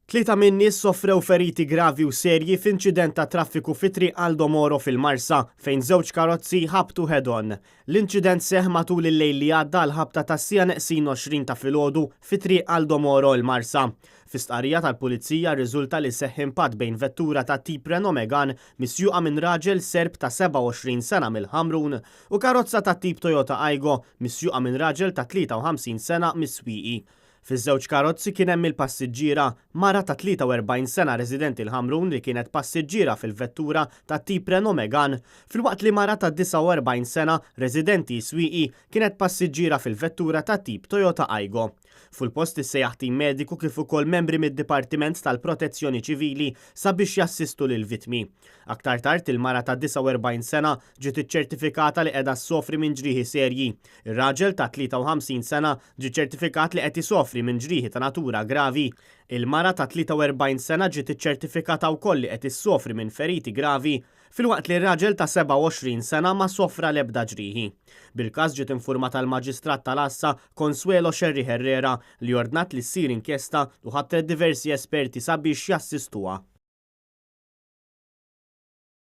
Tlieta min nies soffrew feriti gravi u serji f'inċident ta' traffiku fi triq Aldo Moro fil-Marsa fejn żewġ karozzi ħabtu head-on. L-inċident seħ matul il-lejl li għadda l-ħabta ta' sija neqsin 20 ta' filgħodu fi triq Aldo Moro l-Marsa. Fi stqarrija tal-pulizija rriżulta li seħħ impatt bejn vettura ta' tip Renault Megane misjuqa minn raġel Serb ta' 27 sena mill-Ħamrun u karozza ta' tip Toyota Aygo misjuqa minn raġel ta' 53 sena mis-Swieqi. Fiż-żewġ karozzi kien hemm il-passiġġiera mara ta' 43 sena residenti l-Ħamrun li kienet passiġġiera fil-vettura ta' tip Renault Megane, filwaqt li mara ta' 49 sena residenti Swieqi kienet passiġġiera fil-vettura ta' tip Toyota Aygo. Ful-post issejjaħ tim mediku kif ukoll membri mid-Dipartiment tal-Protezzjoni Ċivili sabiex jassistu lil vittmi. Aktar tard il-mara ta' 49 sena ġiet iċċertifikata li qiegħda ssofri minn ġrieħi serji. Ir-raġel ta' 53 sena ġie ċertifikat li qed isofri minn ġrieħi ta' natura gravi. Il-mara ta' 43 sena ġiet iċċertifikata wkoll li qed issofri minn feriti gravi filwaqt li r-raġel ta' 27 sena ma sofra l-ebda ġrieħi. Bil-każ ġiet infurmata l-Maġistrat tal-Assa Consuelo Xerri Herrera li ordnat li ssir inkjesta u ħattret diversi esperti sabiex jassistuha.